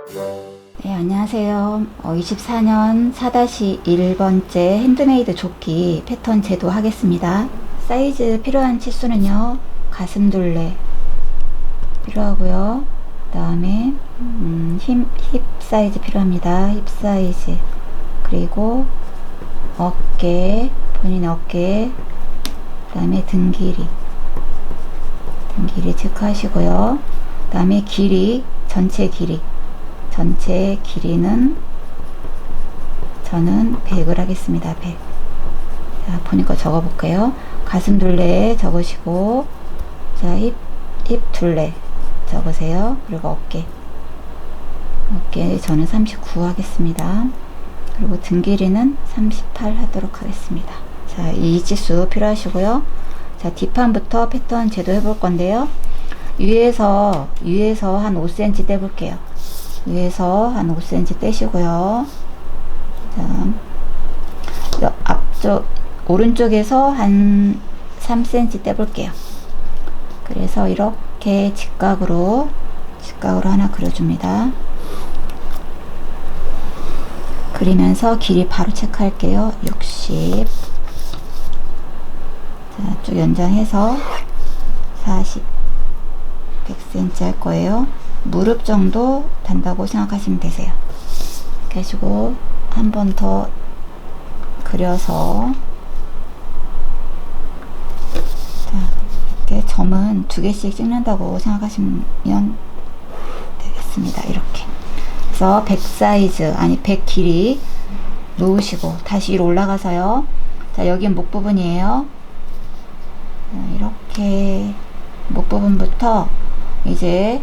네, 안녕하세요. 24년 4-1번째 핸드메이드 조끼 패턴 제도하겠습니다. 사이즈 필요한 치수는요, 가슴둘레 필요하고요. 그 다음에 힙 사이즈 필요합니다. 힙 사이즈, 그리고 어깨, 본인의 어깨, 그 다음에 등 길이 체크하시고요. 그 다음에 길이, 전체 길이는 저는 100을 하겠습니다. 100. 자, 보니까 적어볼게요. 가슴 둘레 적으시고, 자, 힙 둘레 적으세요. 그리고 어깨 저는 39 하겠습니다. 그리고 등 길이는 38 하도록 하겠습니다. 자, 이 지수 필요하시고요. 자, 뒷판부터 패턴 제도 해볼 건데요. 위에서 한 5cm 떼볼게요. 위에서 한 5cm 떼시고요. 자, 앞쪽 오른쪽에서 한 3cm 떼볼게요. 그래서 이렇게 직각으로 하나 그려줍니다. 그리면서 길이 바로 체크할게요. 60. 자, 쭉 연장해서 40. 100cm 할 거예요. 무릎 정도 단다고 생각하시면 되세요. 이렇게 하시고 한 번 더 그려서, 자, 이렇게 점은 2개씩 찍는다고 생각하시면 되겠습니다. 이렇게. 그래서 100 사이즈, 100 길이 놓으시고 다시 위로 올라가서요. 자, 여긴 목 부분이에요. 자, 이렇게 목 부분부터 이제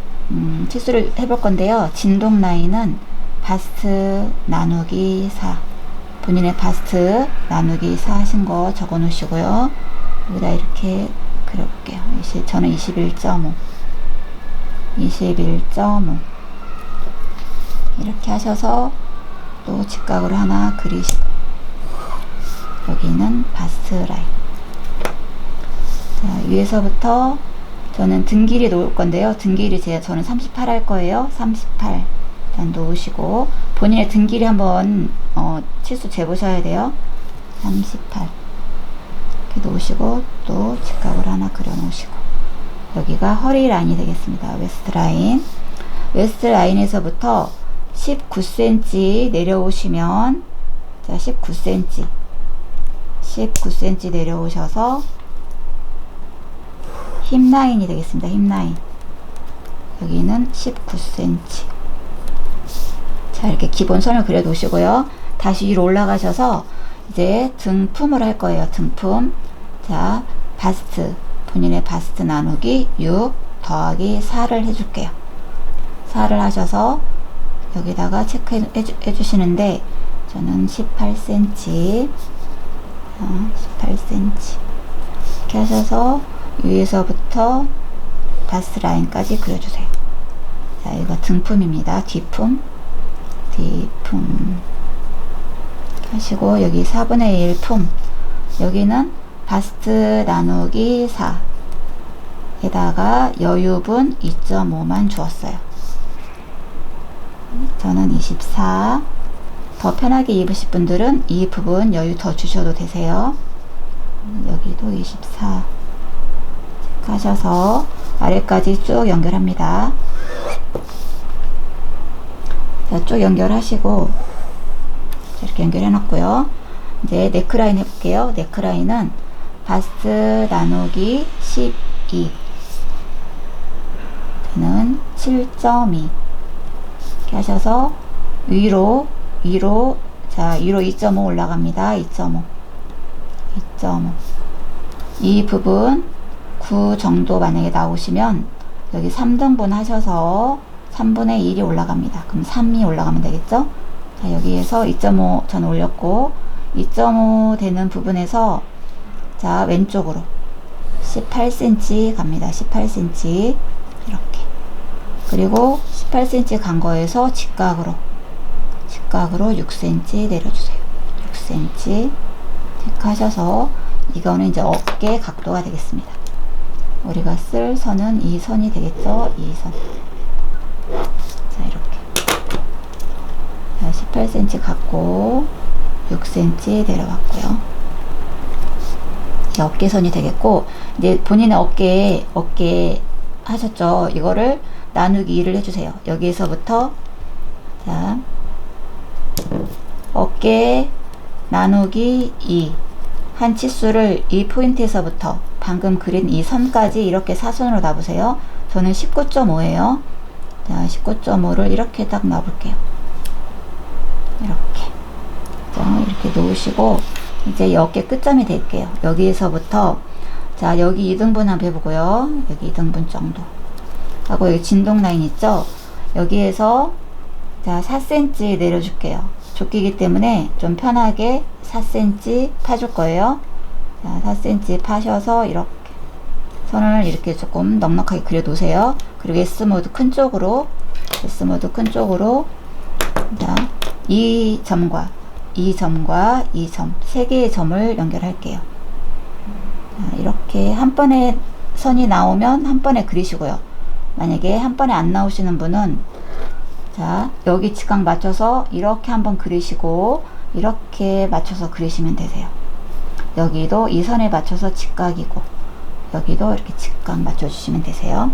치수를 해볼 건데요. 진동 라인은 바스트 나누기 4, 본인의 바스트 나누기 4 하신 거 적어 놓으시고요. 여기다 이렇게 그려볼게요. 저는 21.5 이렇게 하셔서 또 직각으로 하나 그리시고, 여기는 바스트 라인. 자, 위에서부터 저는 등 길이 놓을 건데요. 등 길이 저는 38 할 거예요. 38 일단 놓으시고, 본인의 등 길이 한번 치수 재보셔야 돼요. 38 이렇게 놓으시고, 또 직각으로 하나 그려 놓으시고, 여기가 허리 라인이 되겠습니다. 웨스트 라인에서부터 19cm 내려오시면, 자, 19cm 내려오셔서 힙 라인이 되겠습니다. 힙 라인. 여기는 19cm. 자, 이렇게 기본 선을 그려 놓으시고요. 다시 위로 올라가셔서 이제 등품을 할 거예요. 등품. 자, 바스트, 본인의 바스트 나누기 6 더하기 4를 해줄게요. 4를 하셔서 여기다가 체크해 주시는데, 저는 18cm, 18cm 이렇게 하셔서 위에서부터 바스 라인까지 그려주세요. 자, 이거 등품입니다. 뒤품 하시고, 여기 4분의 1 품, 여기는 바스트 나누기 4 에다가 여유분 2.5만 주었어요. 저는 24. 더 편하게 입으실 분들은 이 부분 여유 더 주셔도 되세요. 여기도 24 하셔서 아래까지 쭉 연결합니다. 자, 쭉 연결하시고, 이렇게 연결해 놨고요. 이제 네크라인 해볼게요. 네크라인은 바스트 나누기 12, 저는 7.2 이렇게 하셔서 위로 자, 위로 2.5 올라갑니다. 2.5 이 부분 9 정도 만약에 나오시면 여기 3등분 하셔서 3분의 1이 올라갑니다. 그럼 3이 올라가면 되겠죠? 자, 여기에서 2.5 저는 올렸고, 2.5 되는 부분에서, 자, 왼쪽으로 18cm 갑니다. 18cm 이렇게. 그리고 18cm 간 거에서 직각으로 6cm 내려주세요. 6cm 체크하셔서, 이거는 이제 어깨 각도가 되겠습니다. 우리가 쓸 선은 이 선이 되겠죠? 이 선. 자, 이렇게. 18cm 갖고 6cm 내려갔고요. 이 어깨선이 되겠고, 이제 본인의 어깨 하셨죠? 이거를 나누기 2를 해주세요. 여기에서부터, 자, 어깨 나누기 2. 한 치수를 이 포인트에서부터 방금 그린 이 선까지 이렇게 사선으로 놔보세요. 저는 19.5예요. 자, 19.5를 이렇게 딱 놔볼게요. 이렇게. 자, 이렇게 놓으시고, 이제 이 어깨 끝점이 될게요. 여기에서부터, 자, 여기 2등분 한번 해보고요. 여기 2등분 정도. 하고, 여기 진동 라인 있죠? 여기에서, 자, 4cm 내려줄게요. 좁기기 때문에 좀 편하게 4cm 파줄 거예요. 자, 4cm 파셔서 이렇게 선을 이렇게 조금 넉넉하게 그려 놓으세요. 그리고 S모드 큰 쪽으로 자, 이 점과 이 점과 이 점 세 개의 점을 연결할게요. 자, 이렇게 한 번에 선이 나오면 한 번에 그리시고요. 만약에 한 번에 안 나오시는 분은, 자, 여기 직각 맞춰서 이렇게 한번 그리시고 이렇게 맞춰서 그리시면 되세요. 여기도 이 선에 맞춰서 직각이고, 여기도 이렇게 직각 맞춰 주시면 되세요.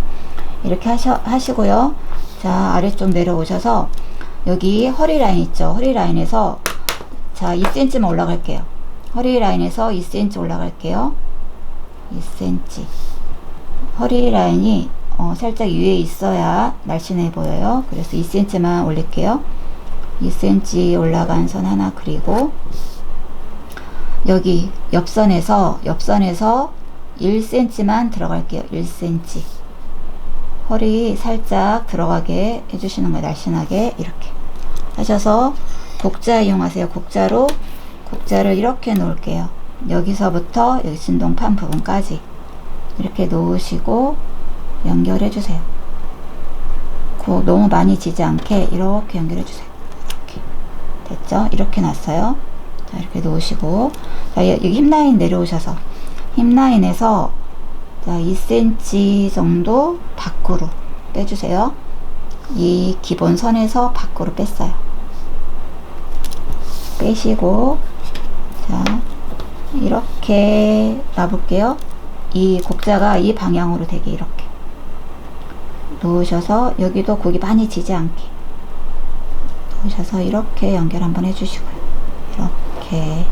이렇게 하시고요. 자, 아래쪽 내려오셔서 여기 허리 라인 있죠? 허리 라인에서, 자, 2cm만 올라갈게요. 허리 라인에서 2cm 올라갈게요. 2cm. 허리 라인이 살짝 위에 있어야 날씬해 보여요. 그래서 2cm만 올릴게요. 2cm 올라간 선 하나 그리고, 여기 옆선에서 1cm만 들어갈게요. 1cm. 허리 살짝 들어가게 해주시는 거예요. 날씬하게 이렇게 하셔서 곡자 이용하세요. 곡자를 이렇게 놓을게요. 여기서부터 여기 진동판 부분까지 이렇게 놓으시고 연결해 주세요. 너무 많이 지지 않게 이렇게 연결해 주세요. 이렇게 됐죠? 이렇게 놨어요. 자, 이렇게 놓으시고, 자, 여기 힙라인 내려오셔서 힙라인에서, 자, 2cm 정도 밖으로 빼주세요. 이 기본 선에서 밖으로 뺐어요. 빼시고, 자, 이렇게 놔볼게요. 이 곡자가 이 방향으로 되게 이렇게 놓으셔서, 여기도 고기 많이 지지 않게 놓으셔서 이렇게 연결 한번 해주시고요. 이렇게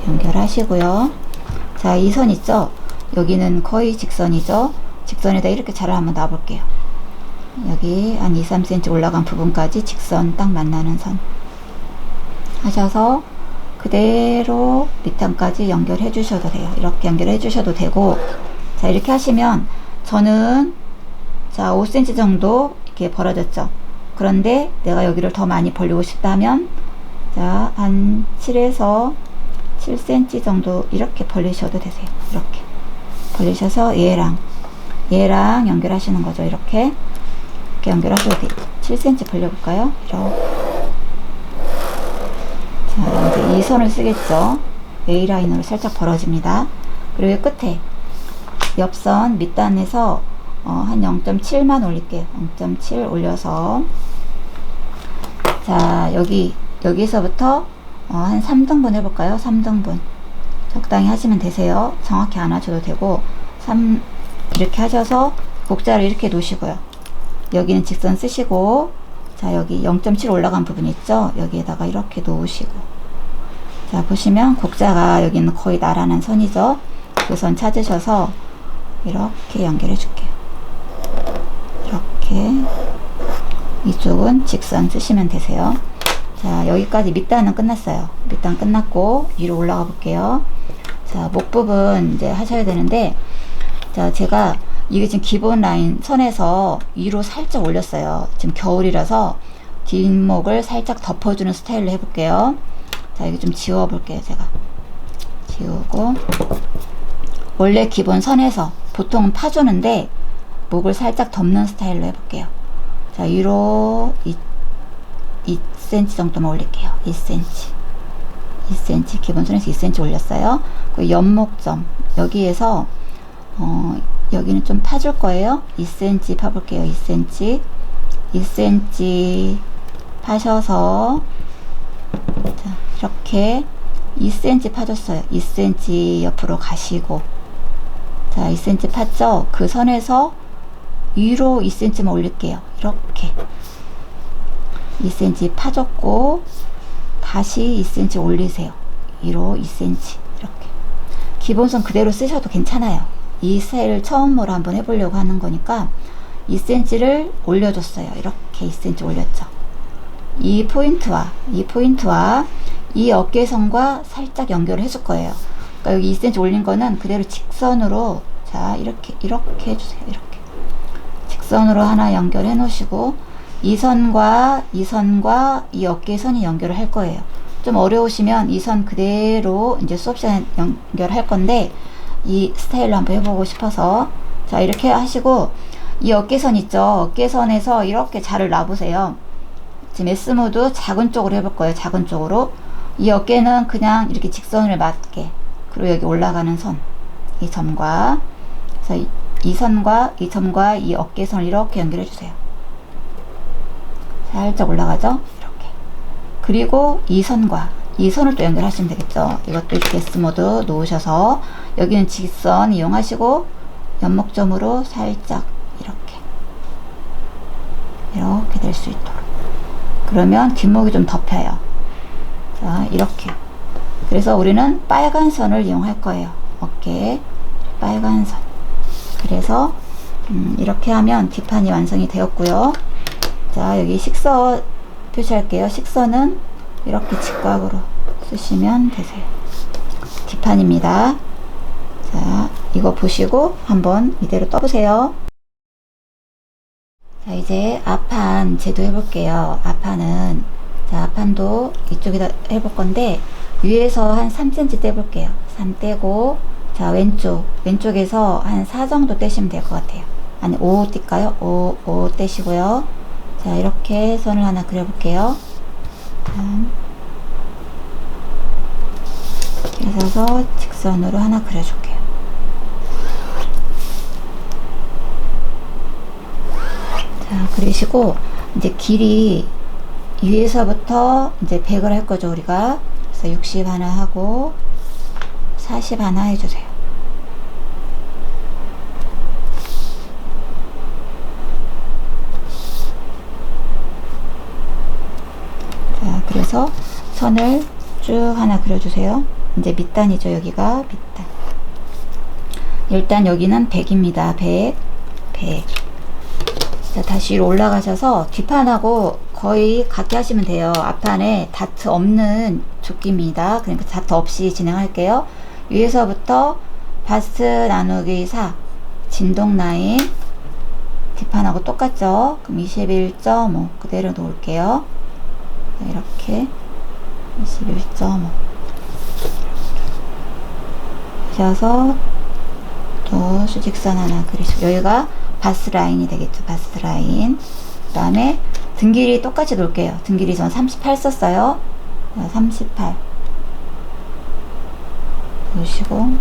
연결하시고요. 자, 이 선 있죠? 여기는 거의 직선이죠? 직선에다 이렇게 자를 한번 놔볼게요. 여기 한 2, 3cm 올라간 부분까지 직선 딱 만나는 선 하셔서 그대로 밑단까지 연결해 주셔도 돼요. 이렇게 연결해 주셔도 되고, 자, 이렇게 하시면 저는, 자, 5cm 정도 이렇게 벌어졌죠? 그런데 내가 여기를 더 많이 벌리고 싶다면, 자, 한 7에서 7cm 정도 이렇게 벌리셔도 되세요. 이렇게 벌리셔서 얘랑 연결하시는 거죠. 이렇게 연결하셔도 돼요. 7cm 벌려볼까요? 이렇게. 자, 이제 이 선을 쓰겠죠. A라인으로 살짝 벌어집니다. 그리고 끝에 옆선 밑단에서 한 0.7만 올릴게요. 0.7 올려서, 자, 여기서부터 한 3등분 해볼까요? 3등분 적당히 하시면 되세요. 정확히 안 하셔도 되고, 이렇게 하셔서 곡자를 이렇게 놓으시고요. 여기는 직선 쓰시고, 자, 여기 0.7 올라간 부분 있죠? 여기에다가 이렇게 놓으시고, 자, 보시면 곡자가 여기는 거의 나란한 선이죠? 그 선 찾으셔서 이렇게 연결해 줄게요. 이렇게. 이쪽은 직선 쓰시면 되세요. 자, 여기까지 밑단은 끝났어요. 밑단 끝났고 위로 올라가 볼게요. 자, 목 부분 이제 하셔야 되는데, 자, 제가 이게 지금 기본 라인 선에서 위로 살짝 올렸어요. 지금 겨울이라서 뒷목을 살짝 덮어주는 스타일로 해볼게요. 자, 이거 좀 지워 볼게요. 제가 지우고, 원래 기본 선에서 보통은 파주는데 목을 살짝 덮는 스타일로 해볼게요. 자, 위로 2cm 정도만 올릴게요. 2cm 기본 선에서 2cm 올렸어요. 그 옆목점 여기에서 여기는 좀 파줄 거예요. 2cm 파볼게요. 2cm 파셔서 자, 이렇게 2cm 파줬어요. 2cm 옆으로 가시고 자 2cm 팠죠? 그 선에서 위로 2cm만 올릴게요. 이렇게 2cm 파줬고 다시 2cm 올리세요. 위로 2cm 이렇게 기본선 그대로 쓰셔도 괜찮아요. 이 스타일을 처음으로 한번 해보려고 하는 거니까 2cm를 올려줬어요. 이렇게 2cm 올렸죠. 이 포인트와 이 어깨선과 살짝 연결을 해줄 거예요. 그러니까 여기 2cm 올린 거는 그대로 직선으로 자 이렇게 해주세요. 이렇게 직선으로 하나 연결해 놓으시고 이 선과 이 어깨선이 연결을 할 거예요. 좀 어려우시면 이 선 그대로 이제 수업 시간에 연결할 건데 이 스타일로 한번 해보고 싶어서 자 이렇게 하시고 이 어깨선 있죠. 어깨선에서 이렇게 자를 놔보세요. 지금 S모드 작은 쪽으로 해볼 거예요. 작은 쪽으로 이 어깨는 그냥 이렇게 직선을 맞게 그리고 여기 올라가는 선 이 점과 그래서 이 선과 이 점과 이 어깨선을 이렇게 연결해 주세요. 살짝 올라가죠. 이렇게 그리고 이 선과 이 선을 또 연결하시면 되겠죠. 이것도 이렇게 S모드 놓으셔서 여기는 직선 이용하시고 연목점으로 살짝 이렇게 될 수 있도록 그러면 뒷목이 좀 덮여요. 자 이렇게 그래서 우리는 빨간 선을 이용할 거예요. 어깨에 빨간 선 그래서 이렇게 하면 뒷판이 완성이 되었고요. 자 여기 식선 표시할게요. 식선은 이렇게 직각으로 쓰시면 되세요. 뒷판입니다. 자 이거 보시고 한번 이대로 떠보세요. 자 이제 앞판 제도 해볼게요. 앞판은 자 앞판도 이쪽에다 해볼 건데 위에서 한 3cm 떼볼게요. 3 떼고 자 왼쪽에서 한 4 정도 떼시면 될 것 같아요. 아니 5 뗄까요? 5 떼시고요. 자 이렇게 선을 하나 그려볼게요. 그래서 직선으로 하나 그려줄게요. 자 그리시고 이제 길이 위에서부터 이제 100을 할 거죠 우리가. 그래서 60 하나 하고 40 하나 해주세요. 자 그래서 선을 쭉 하나 그려주세요. 이제 밑단이죠. 여기가 밑단. 일단 여기는 100입니다. 100. 자, 다시 위로 올라가셔서 뒷판하고 거의 같게 하시면 돼요. 앞판에 다트 없는 조끼입니다. 그러니까 다트 없이 진행할게요. 위에서부터 바스트 나누기 4 진동 라인 뒷판하고 똑같죠. 그럼 21.5 그대로 놓을게요. 이렇게 21.5 하셔서 또 수직선 하나 그리시고 여기가 바스 라인이 되겠죠. 바스 라인. 그 다음에 등 길이 똑같이 놓을게요. 등 길이 전 38 썼어요. 38 놓으시고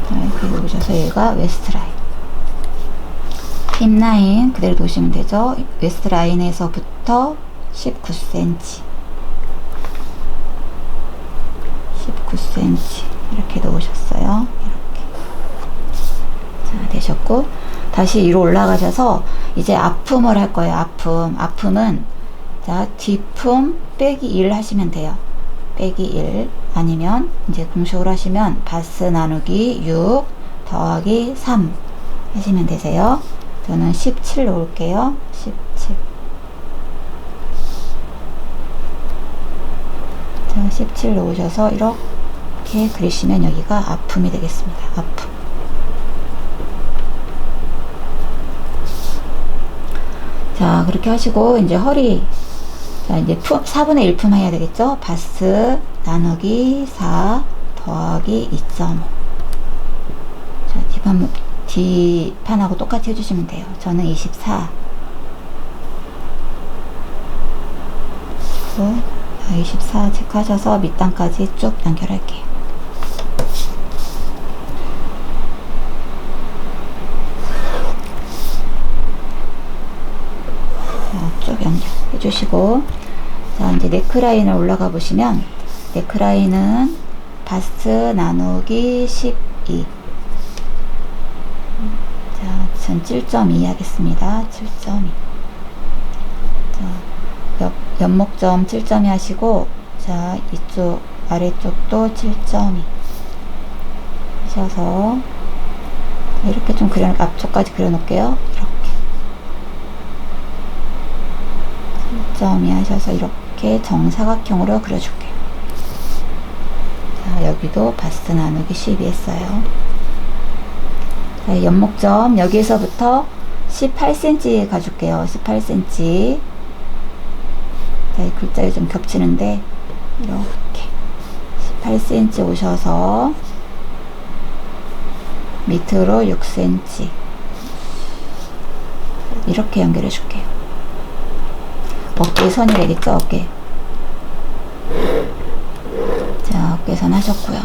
이렇게 놓으셔서 여기가 웨스트 라인. 힙 라인 그대로 놓으시면 되죠. 웨스트 라인에서부터 19cm 19cm 이렇게 놓으셨어요. 이렇게 자 되셨고 다시 위로 올라가셔서 이제 앞품을 할 거예요. 앞품은 자 뒷품 빼기 1 하시면 돼요. 빼기 1 아니면 이제 공식으로 하시면 바스 나누기 6 더하기 3 하시면 되세요. 저는 17 놓을게요. 17 자, 17 놓으셔서 이렇게 그리시면 여기가 앞품이 되겠습니다. 앞품. 자, 그렇게 하시고 이제 허리 자, 이제 4분의 1품 해야 되겠죠? 바스 나누기 4 더하기 2.5 자, 뒷판하고 똑같이 해주시면 돼요. 저는 24 24 체크하셔서 밑단까지 쭉 연결할게요. 해주시고, 자, 이제 네크라인을 올라가 보시면, 네크라인은 바스트 나누기 12. 자, 전 7.2 하겠습니다. 7.2. 자, 옆목점 7.2 하시고, 자, 이쪽, 아래쪽도 7.2 하셔서, 이렇게 좀 앞쪽까지 그려놓을게요. 이렇게. 7.2 하셔서 이렇게 정사각형으로 그려줄게요. 자, 여기도 바스트 나누기 12 했어요. 자, 옆목점 여기서부터 18cm 가줄게요. 18cm. 자, 이 글자가 좀 겹치는데 이렇게 18cm 오셔서 밑으로 6cm 이렇게 연결해 줄게요. 어깨 선이 되겠죠? 어깨. 자, 어깨선 하셨고요.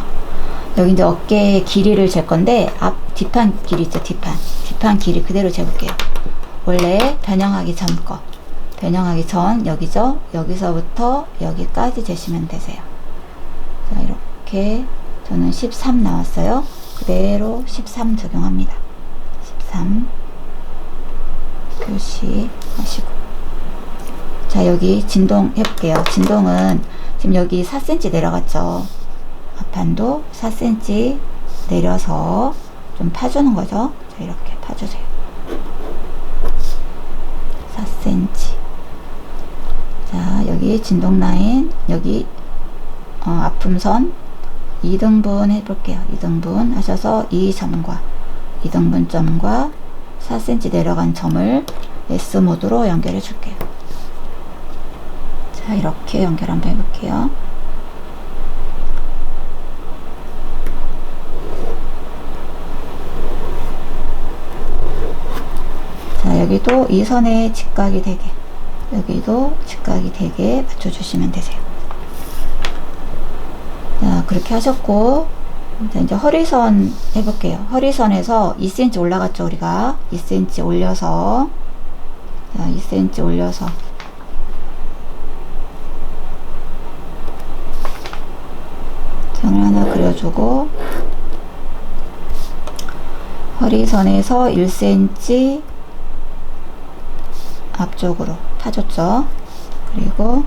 여기 이제 어깨 길이를 잴 건데 뒷판 길이 있죠? 뒷판 길이 그대로 재볼게요. 원래 변형하기 전 거. 변형하기 전 여기죠? 여기서부터 여기까지 재시면 되세요. 자, 이렇게 저는 13 나왔어요. 그대로 13 적용합니다. 13 표시하시고, 자, 여기 진동 해볼게요. 진동은 지금 여기 4cm 내려갔죠. 앞판도 4cm 내려서 좀 파주는 거죠. 자, 이렇게 파주세요. 4cm. 자, 여기 진동 라인, 여기 아픔선 2등분 해볼게요. 2등분 하셔서 이 점과 2등분 점과 4cm 내려간 점을 S 모드로 연결해 줄게요. 자, 이렇게 연결 한번 해볼게요. 자, 여기도 이 선에 직각이 되게, 여기도 직각이 되게 맞춰주시면 되세요. 자, 그렇게 하셨고, 이제 허리선 해볼게요. 허리선에서 2cm 올라갔죠, 우리가. 2cm 올려서, 자, 2cm 올려서, 선을 하나 그려주고, 허리선에서 1cm 앞쪽으로 파줬죠. 그리고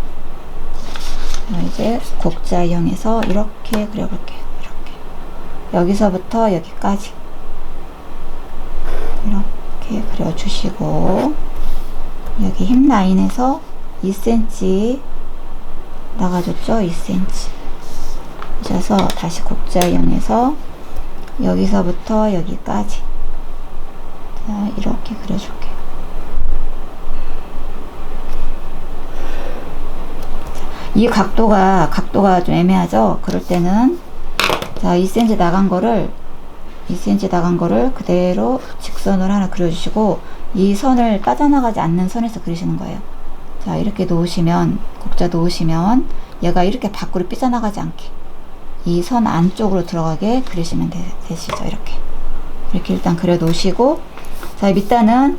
이제 곡자 이용해서 이렇게 그려볼게요. 이렇게 여기서부터 여기까지 이렇게 그려주시고, 여기 힙 라인에서 2cm 나가줬죠. 2cm 하셔서 다시 곡자 이용해서 여기서부터 여기까지, 자, 이렇게 그려줄게요. 이 각도가 좀 애매하죠. 그럴 때는, 자, 2cm 나간 거를 그대로 직선을 하나 그려주시고, 이 선을 빠져나가지 않는 선에서 그리시는 거예요. 자, 이렇게 놓으시면, 곡자 놓으시면 얘가 이렇게 밖으로 삐져나가지 않게 이 선 안쪽으로 들어가게 그리시면 되시죠. 이렇게 일단 그려 놓으시고, 자, 밑단은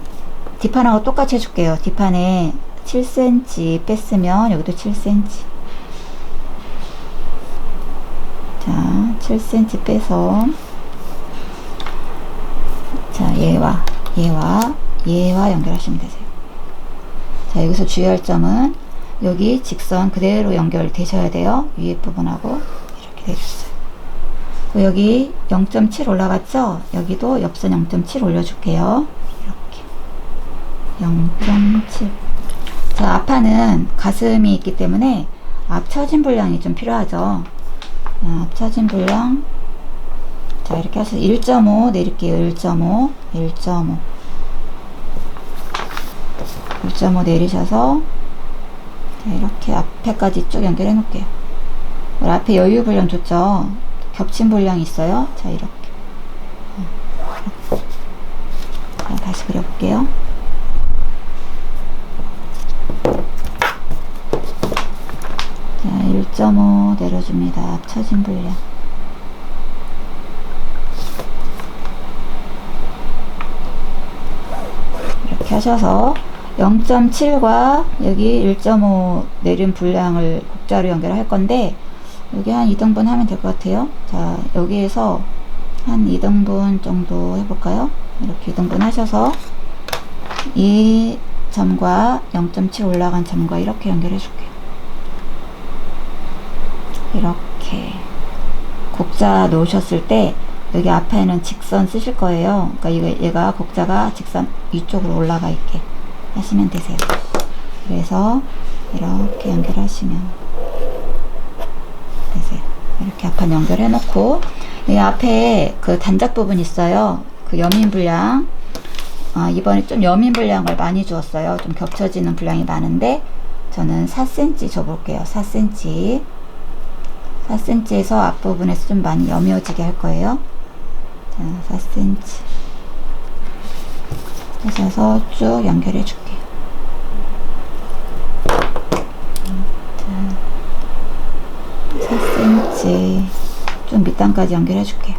뒷판하고 똑같이 해줄게요. 뒷판에 7cm 뺐으면 여기도 7cm. 자, 7cm 빼서, 자, 얘와 연결하시면 되세요. 자, 여기서 주의할 점은 여기 직선 그대로 연결되셔야 돼요. 위에 부분하고 이렇게 되셨어요. 여기 0.7 올라갔죠? 여기도 옆선 0.7 올려줄게요. 이렇게 0.7. 자, 앞판은 가슴이 있기 때문에 앞 처진 분량이 좀 필요하죠. 앞 처진 분량, 자, 이렇게 하셔서 1.5 내릴게요. 1.5 내리셔서, 자, 이렇게 앞에까지 쭉 연결해 놓을게요. 우리 앞에 여유 분량 줬죠? 겹친 분량이 있어요. 자, 이렇게. 자, 다시 그려볼게요. 자, 1.5 내려줍니다. 앞처진 분량. 이렇게 하셔서 0.7과 여기 1.5 내린 분량을 곡자로 연결할 건데 여기 한 2등분 하면 될 것 같아요. 자, 여기에서 한 2등분 정도 해볼까요? 이렇게 2등분 하셔서 이 점과 0.7 올라간 점과 이렇게 연결해 줄게요. 이렇게 곡자 놓으셨을 때 여기 앞에는 직선 쓰실 거예요. 그러니까 얘가 곡자가 직선 위쪽으로 올라가 있게 하시면 되세요. 그래서 이렇게 연결하시면 되세요. 이렇게 앞판 연결해 놓고 이 앞에 그 단작 부분 있어요. 그 여민 분량, 이번에 좀 여민 분량을 많이 주었어요. 좀 겹쳐지는 분량이 많은데 저는 4cm 줘볼게요. 4cm 4cm에서 앞부분에서 좀 많이 여며지게 할 거예요. 자, 4cm 하셔서 쭉 연결해 줄게요. 자, 4cm 좀 밑단까지 연결해 줄게요.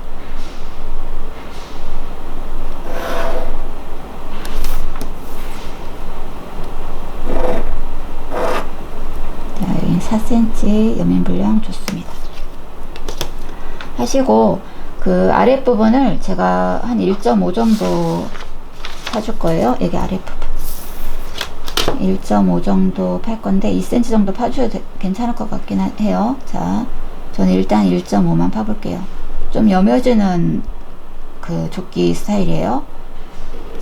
자, 여기 4cm 여민 분량 좋습니다. 하시고 그 아랫부분을 제가 한 1.5 정도 파줄 거예요. 여기 아랫부분 1.5 정도 팔 건데 2cm 정도 파줘도 괜찮을 것 같긴 해요. 자, 저는 일단 1.5만 파볼게요. 좀 여며지는 그 조끼 스타일이에요.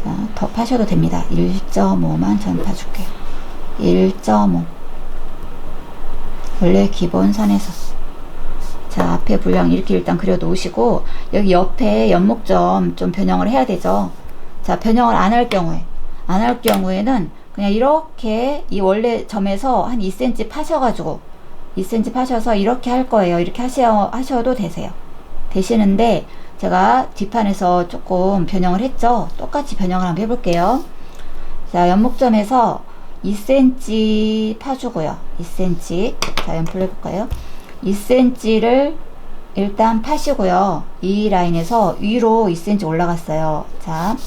자, 더 파셔도 됩니다. 1.5만 전 파줄게요. 1.5 원래 기본선에서. 자, 앞에 분량 이렇게 일단 그려 놓으시고 여기 옆에 연목점 좀 변형을 해야 되죠. 자, 변형을 안 할 경우에는 그냥 이렇게 이 원래 점에서 한 2cm 파셔가지고 2cm 파셔서 이렇게 할 거예요. 이렇게 하셔도 되시는데 제가 뒷판에서 조금 변형을 했죠. 똑같이 변형을 한번 해볼게요. 자, 연목점에서 2cm 파주고요. 2cm. 자, 연풀 해볼까요? 2cm를 일단 파시고요. 이 라인에서 위로 2cm 올라갔어요. 자,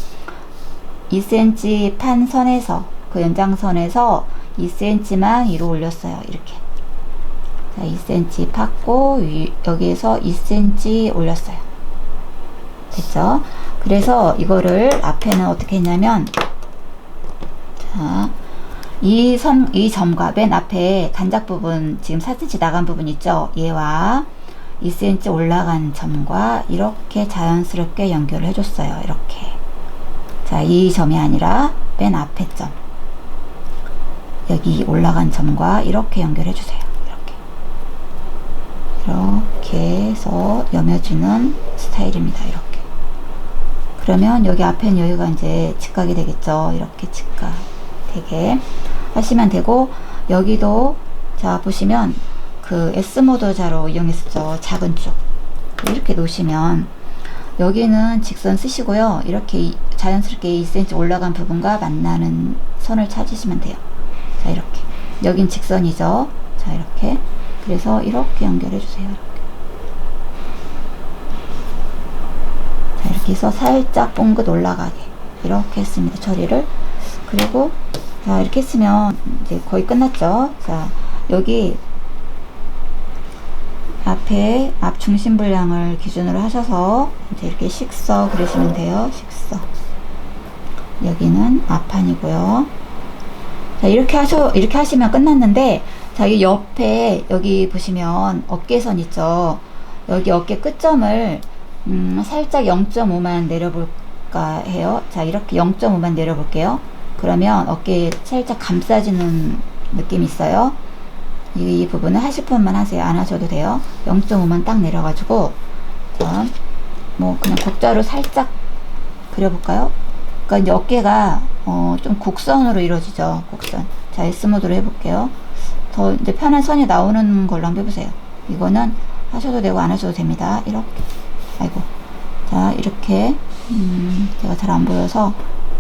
2cm 판 선에서 그 연장선에서 2cm만 위로 올렸어요. 이렇게. 자, 2cm 팠고 여기에서 2cm 올렸어요. 됐죠? 그래서 이거를 앞에는 어떻게 했냐면 자, 이 점과 맨 앞에 단작 부분 지금 4cm 나간 부분 있죠? 얘와 2cm 올라간 점과 이렇게 자연스럽게 연결을 해줬어요. 이렇게. 자, 이 점이 아니라 맨 앞에 점. 여기 올라간 점과 이렇게 연결해 주세요. 이렇게 해서 여며주는 스타일입니다. 이렇게. 그러면 여기 앞에는 여기가 이제 직각이 되겠죠. 이렇게 직각 되게 하시면 되고, 여기도 자 보시면 그 S모드 자로 이용했었죠. 작은 쪽 이렇게 놓으시면 여기는 직선 쓰시고요. 이렇게 자연스럽게 2cm 올라간 부분과 만나는 선을 찾으시면 돼요. 자, 이렇게. 여긴 직선이죠. 자, 이렇게. 그래서 이렇게 연결해 주세요. 이렇게. 자, 이렇게 해서 살짝 뽕긋 올라가게 이렇게 했습니다. 처리를. 그리고 자, 이렇게 했으면 이제 거의 끝났죠. 자, 여기 앞에 앞 중심 분량을 기준으로 하셔서 이제 이렇게 식서 그리시면 돼요. 식서. 여기는 앞판이고요. 자, 이렇게 하시면 끝났는데, 자, 이 옆에 여기 보시면 어깨선 있죠. 여기 어깨 끝점을 살짝 0.5만 내려볼까 해요. 자, 이렇게 0.5만 내려볼게요. 그러면 어깨에 살짝 감싸지는 느낌이 있어요. 이 부분은 하실 분만 하세요. 안 하셔도 돼요. 0.5만 딱 내려가지고, 자, 뭐 그냥 곡자로 살짝 그려볼까요? 그러니까 이제 어깨가 좀 곡선으로 이루어지죠. 곡선. 자, S모드로 해볼게요. 더 이제 편한 선이 나오는 걸로 한번 해보세요. 이거는 하셔도 되고 안 하셔도 됩니다. 이렇게. 아이고. 자, 이렇게 제가 잘 안 보여서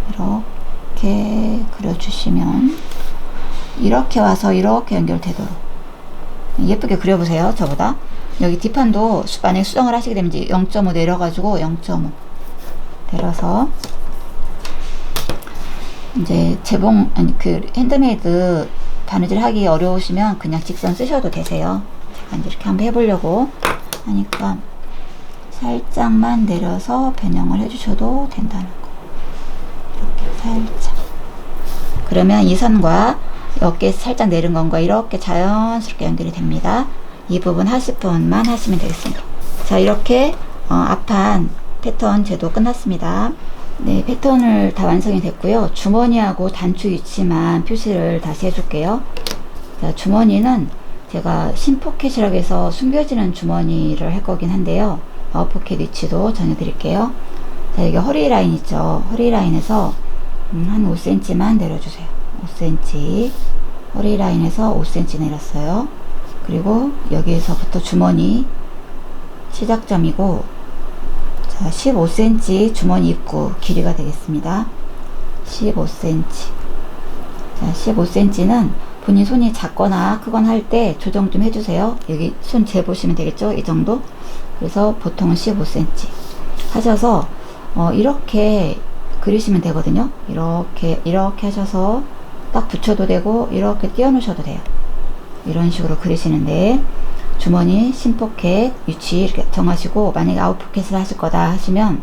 이렇게 그려주시면 이렇게 와서 이렇게 연결되도록 예쁘게 그려보세요. 저보다. 여기 뒷판도 만약에 수정을 하시게 되면 이제 0.5 내려가지고 0.5 내려서 이제 재봉, 아니, 그 핸드메이드 바느질 하기 어려우시면 그냥 직선 쓰셔도 되세요. 제가 이제 이렇게 한번 해보려고 하니까 살짝만 내려서 변형을 해주셔도 된다는 거. 이렇게 살짝. 그러면 이 선과 어깨 살짝 내린 건과 이렇게 자연스럽게 연결이 됩니다. 이 부분 하실 분만 하시면 되겠습니다. 자, 이렇게 앞판 패턴 제도 끝났습니다. 네, 패턴을 다 완성이 됐고요. 주머니하고 단추 위치만 표시를 다시 해줄게요. 자, 주머니는 제가 심포켓이라고 해서 숨겨지는 주머니를 할 거긴 한데요. 아웃포켓 위치도 정해드릴게요. 자, 여기 허리 라인 있죠. 허리 라인에서 한 5cm만 내려주세요. 5cm. 허리 라인에서 5cm 내렸어요. 그리고 여기에서부터 주머니 시작점이고, 자, 15cm 주머니 입구 길이가 되겠습니다. 15cm. 자, 15cm는 본인 손이 작거나 크거나 할 때 조정 좀 해주세요. 여기 손 재보시면 되겠죠? 이 정도? 그래서 보통은 15cm 하셔서 이렇게 그리시면 되거든요. 이렇게 하셔서 딱 붙여도 되고 이렇게 띄워 놓으셔도 돼요. 이런 식으로 그리시는데, 주머니 심포켓 위치 이렇게 정하시고, 만약에 아웃포켓을 하실 거다 하시면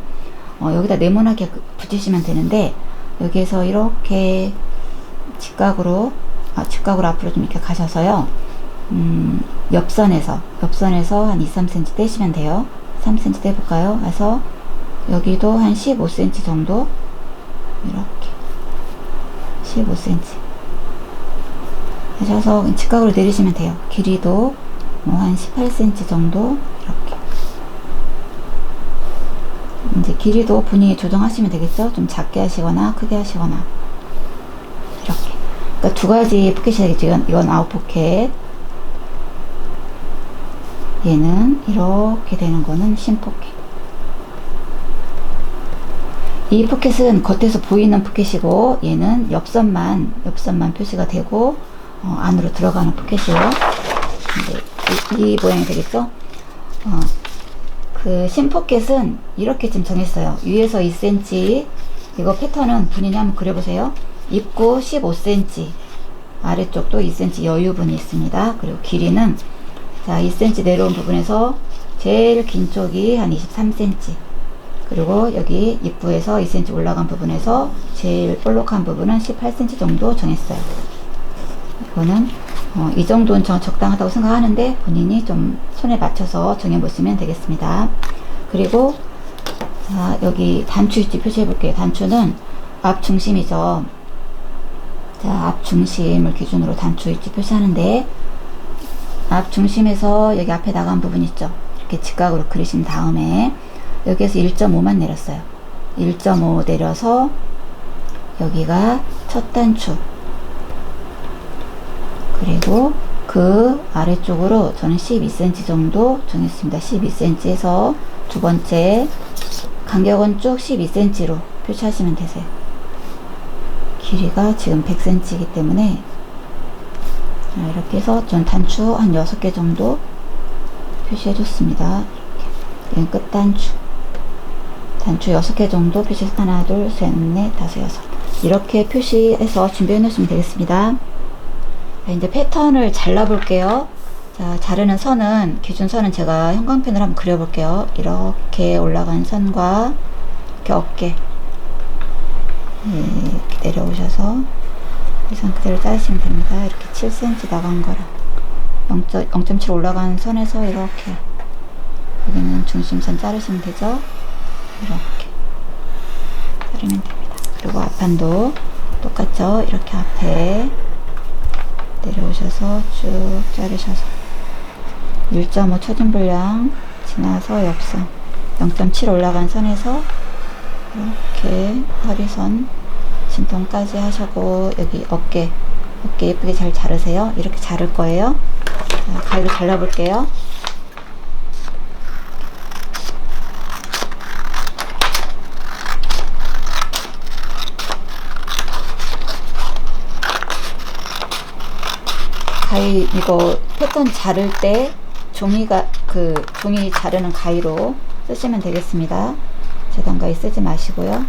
여기다 네모나게 붙이시면 되는데, 여기에서 이렇게 직각으로 앞으로 좀 이렇게 가셔서요, 옆선에서 한 2, 3cm 떼시면 돼요. 3cm 떼볼까요? 그래서 여기도 한 15cm 정도, 이렇게 15cm 하셔서 직각으로 내리시면 돼요. 길이도 한 18cm 정도, 이렇게. 이제 길이도 본인이 조정하시면 되겠죠? 좀 작게 하시거나 크게 하시거나, 이렇게. 그러니까 두 가지 포켓이 되겠죠. 이건 아웃포켓, 얘는 이렇게 되는 거는 심포켓. 이 포켓은 겉에서 보이는 포켓이고, 얘는 옆선만 표시가 되고 안으로 들어가는 포켓이에요. 이 모양이 되겠죠? 그 심포켓은 이렇게 지금 정했어요. 위에서 2cm, 이거 패턴은 본인이 한번 그려보세요. 입구 15cm, 아래쪽도 2cm 여유분이 있습니다. 그리고 길이는, 자, 2cm 내려온 부분에서 제일 긴 쪽이 한 23cm, 그리고 여기 입구에서 2cm 올라간 부분에서 제일 볼록한 부분은 18cm 정도 정했어요. 이거는 이 정도는 적당하다고 생각하는데, 본인이 좀 손에 맞춰서 정해보시면 되겠습니다. 그리고 자, 여기 단추 위치 표시해 볼게요. 단추는 앞 중심이죠. 자, 앞 중심을 기준으로 단추 위치 표시하는데, 앞 중심에서 여기 앞에 나간 부분 있죠. 이렇게 직각으로 그리신 다음에 여기에서 1.5만 내렸어요. 1.5 내려서 여기가 첫 단추, 그리고 그 아래쪽으로 저는 12cm 정도 정했습니다. 12cm에서 두 번째 간격은 쭉 12cm로 표시하시면 되세요. 길이가 지금 100cm이기 때문에, 자, 이렇게 해서 전 단추 한 6개 정도 표시해 줬습니다. 이렇게. 이건 끝 단추. 단추 6개 정도 표시해서 하나, 둘, 셋, 넷, 다섯, 여섯. 이렇게 표시해서 준비해 놓으시면 되겠습니다. 자, 이제 패턴을 잘라 볼게요. 자, 자르는 선은, 기준 선은 제가 형광펜으로 한번 그려 볼게요. 이렇게 올라간 선과 이렇게 어깨, 이렇게 내려오셔서 이 선 그대로 자르시면 됩니다. 이렇게 7cm 나간 거라 0.7 올라간 선에서 이렇게, 여기는 중심선 자르시면 되죠. 이렇게 자르면 됩니다. 그리고 앞판도 똑같죠. 이렇게 앞에 내려오셔서 쭉 자르셔서 1.5 초진 분량 지나서 옆선 0.7 올라간 선에서 이렇게 허리선 진통까지 하시고, 여기 어깨 예쁘게 잘 자르세요. 이렇게 자를 거예요. 자, 가위로 잘라볼게요. 가위, 이거 패턴 자를 때 종이 자르는 가위로 쓰시면 되겠습니다. 재단 가위 쓰지 마시고요.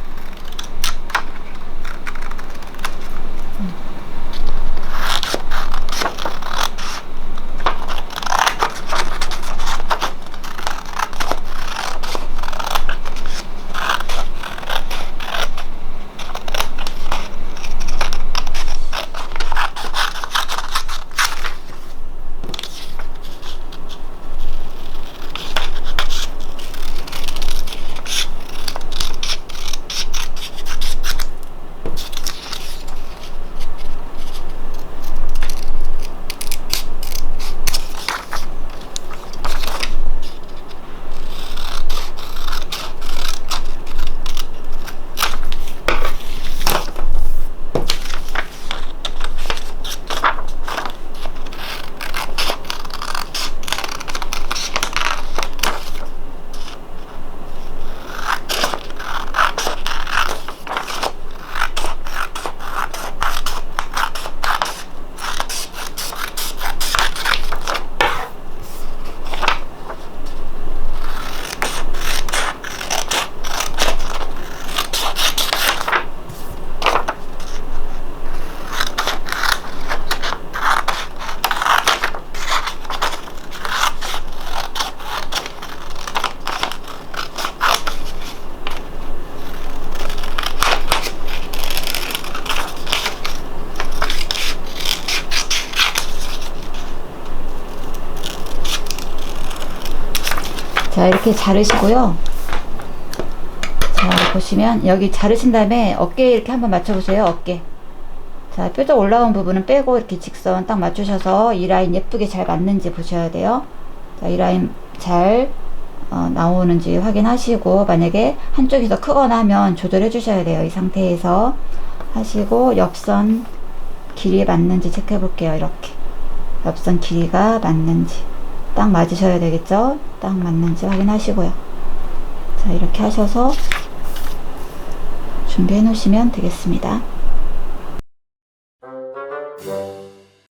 자, 이렇게 자르시고요. 자, 보시면 여기 자르신 다음에 어깨에 이렇게 한번 맞춰보세요. 어깨. 자, 뾰족 올라온 부분은 빼고 이렇게 직선 딱 맞추셔서 이 라인 예쁘게 잘 맞는지 보셔야 돼요. 자, 이 라인 잘 나오는지 확인하시고, 만약에 한쪽이 더 크거나 하면 조절해 주셔야 돼요. 이 상태에서 하시고, 옆선 길이 맞는지 체크해 볼게요. 이렇게 옆선 길이가 맞는지 딱 맞으셔야 되겠죠. 딱 맞는지 확인하시고요. 자, 이렇게 하셔서 준비해 놓으시면 되겠습니다.